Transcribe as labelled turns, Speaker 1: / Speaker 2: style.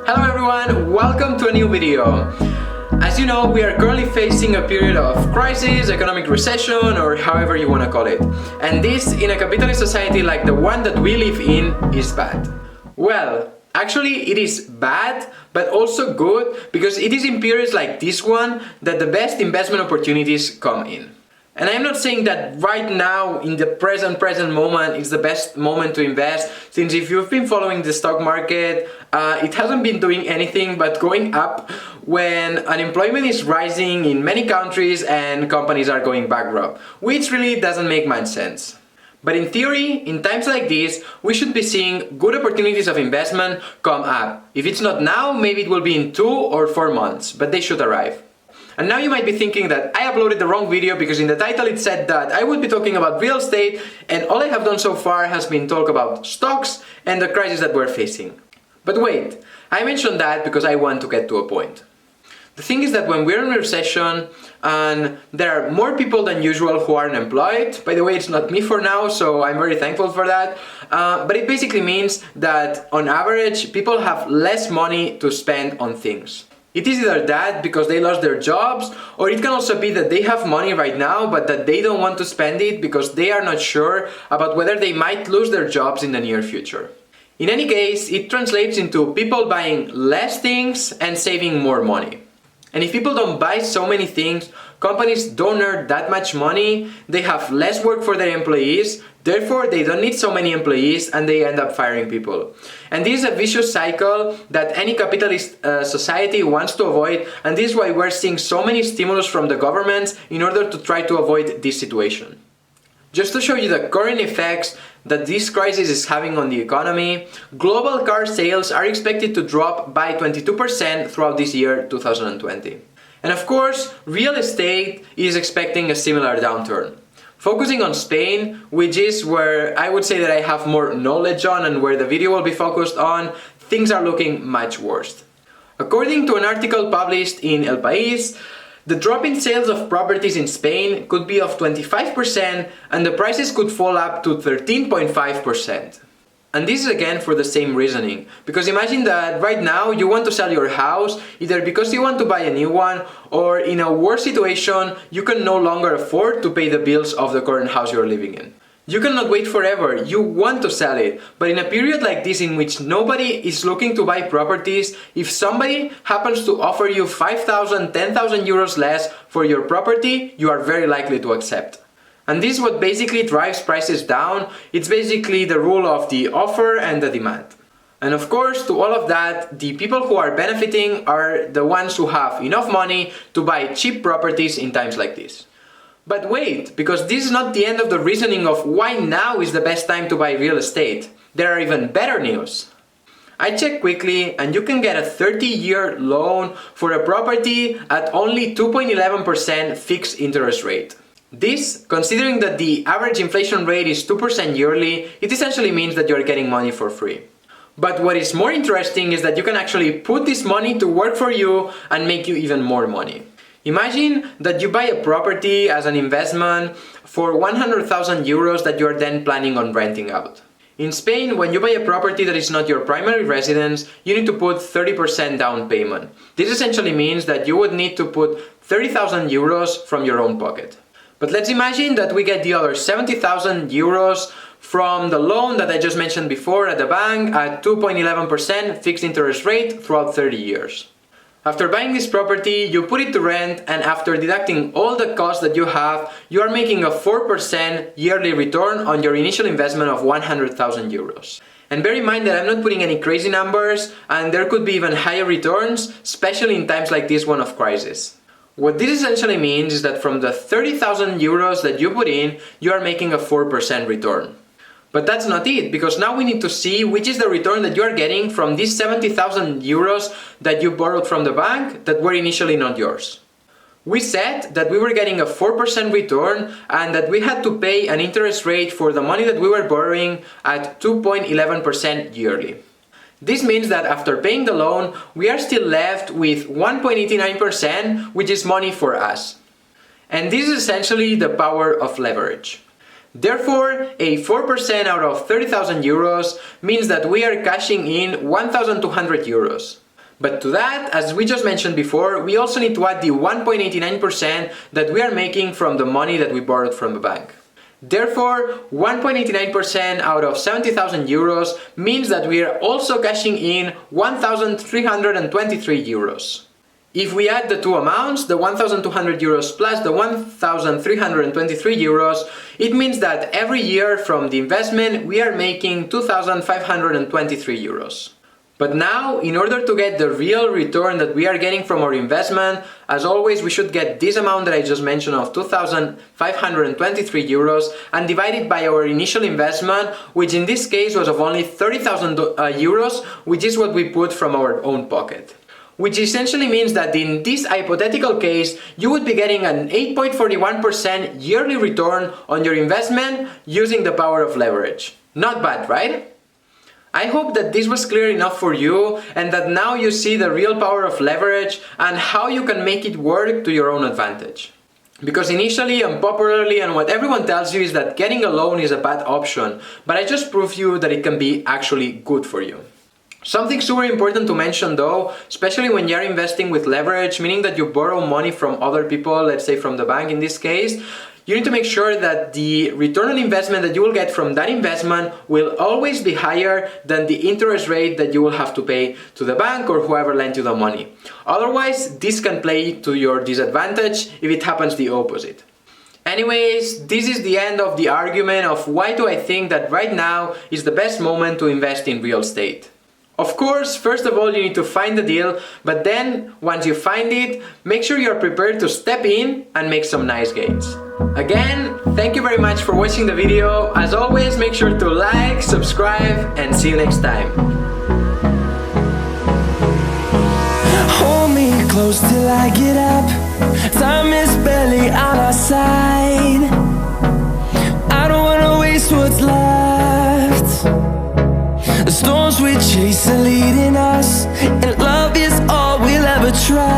Speaker 1: Hello everyone, welcome to a new video. As you know, we are currently facing a period of crisis, economic recession, or however you want to call it. And this, in a capitalist society like the one that we live in, is bad. Well, actually it is bad, but also good, because it is in periods like this one that the best investment opportunities come in. And I'm not saying that right now, in the present moment, is the best moment to invest, since if you've been following the stock market, it hasn't been doing anything but going up when unemployment is rising in many countries and companies are going bankrupt, which really doesn't make much sense. But in theory, in times like this, we should be seeing good opportunities of investment come up. If it's not now, maybe it will be in 2 or 4 months, but they should arrive. And now you might be thinking that I uploaded the wrong video because in the title it said that I would be talking about real estate, and all I have done so far has been talk about stocks and the crisis that we're facing. But wait, I mentioned that because I want to get to a point. The thing is that when we're in a recession and there are more people than usual who are unemployed, by the way, it's not me for now, so I'm very thankful for that, but it basically means that on average people have less money to spend on things. It is either that because they lost their jobs, or it can also be that they have money right now but that they don't want to spend it because they are not sure about whether they might lose their jobs in the near future. In any case, it translates into people buying less things and saving more money. And if people don't buy so many things, companies don't earn that much money, they have less work for their employees, therefore they don't need so many employees and they end up firing people. And this is a vicious cycle that any capitalist society wants to avoid, and this is why we're seeing so many stimulus from the governments in order to try to avoid this situation. Just to show you the current effects that this crisis is having on the economy, global car sales are expected to drop by 22% throughout this year, 2020. And of course, real estate is expecting a similar downturn. Focusing on Spain, which is where I would say that I have more knowledge on and where the video will be focused on, things are looking much worse. According to an article published in El País, the drop in sales of properties in Spain could be of 25% and the prices could fall up to 13.5%. And this is again for the same reasoning, because imagine that right now you want to sell your house either because you want to buy a new one, or in a worse situation you can no longer afford to pay the bills of the current house you're living in. You cannot wait forever, you want to sell it, but in a period like this in which nobody is looking to buy properties, if somebody happens to offer you 5,000, 10,000 euros less for your property, you are very likely to accept. And this is what basically drives prices down. It's basically the rule of the offer and the demand. And of course, to all of that, the people who are benefiting are the ones who have enough money to buy cheap properties in times like this. But wait, because this is not the end of the reasoning of why now is the best time to buy real estate. There are even better news. I checked quickly and you can get a 30-year loan for a property at only 2.11% fixed interest rate. This, considering that the average inflation rate is 2% yearly, it essentially means that you're getting money for free. But what is more interesting is that you can actually put this money to work for you and make you even more money. Imagine that you buy a property as an investment for 100,000 euros that you're then planning on renting out. In Spain, when you buy a property that is not your primary residence, you need to put 30% down payment. This essentially means that you would need to put 30,000 euros from your own pocket. But let's imagine that we get the other 70,000 euros from the loan that I just mentioned before at the bank at 2.11% fixed interest rate throughout 30 years. After buying this property, you put it to rent, and after deducting all the costs that you have, you are making a 4% yearly return on your initial investment of 100,000 euros. And bear in mind that I'm not putting any crazy numbers, and there could be even higher returns, especially in times like this one of crisis. What this essentially means is that from the 30,000 euros that you put in, you are making a 4% return. But that's not it, because now we need to see which is the return that you are getting from these 70,000 euros that you borrowed from the bank that were initially not yours. We said that we were getting a 4% return and that we had to pay an interest rate for the money that we were borrowing at 2.11% yearly. This means that after paying the loan, we are still left with 1.89%, which is money for us. And this is essentially the power of leverage. Therefore, a 4% out of 30,000 euros means that we are cashing in 1,200 euros. But to that, as we just mentioned before, we also need to add the 1.89% that we are making from the money that we borrowed from the bank. Therefore, 1.89% out of 70,000 euros means that we are also cashing in 1,323 euros. If we add the two amounts, the 1,200 euros plus the 1,323 euros, it means that every year from the investment we are making 2,523 euros. But now, in order to get the real return that we are getting from our investment, as always we should get this amount that I just mentioned of 2,523 euros and divide it by our initial investment, which in this case was of only 30,000 euros, which is what we put from our own pocket. Which essentially means that in this hypothetical case, you would be getting an 8.41% yearly return on your investment using the power of leverage. Not bad, right? I hope that this was clear enough for you and that now you see the real power of leverage and how you can make it work to your own advantage. Because initially, unpopularly, and what everyone tells you is that getting a loan is a bad option, but I just proved you that it can be actually good for you. Something super important to mention though, especially when you're investing with leverage, meaning that you borrow money from other people, let's say from the bank in this case, you need to make sure that the return on investment that you will get from that investment will always be higher than the interest rate that you will have to pay to the bank or whoever lent you the money. Otherwise, this can play to your disadvantage if it happens the opposite. Anyways, this is the end of the argument of why do I think that right now is the best moment to invest in real estate. Of course, first of all, you need to find the deal, but then, once you find it, make sure you're prepared to step in and make some nice gains. Again, thank you very much for watching the video. As always, make sure to like, subscribe, and see you next time.
Speaker 2: Hold me close till I get up. Time is barely on our side. I don't wanna waste what's left. The storms we chase are leading us, and love is all we'll ever try.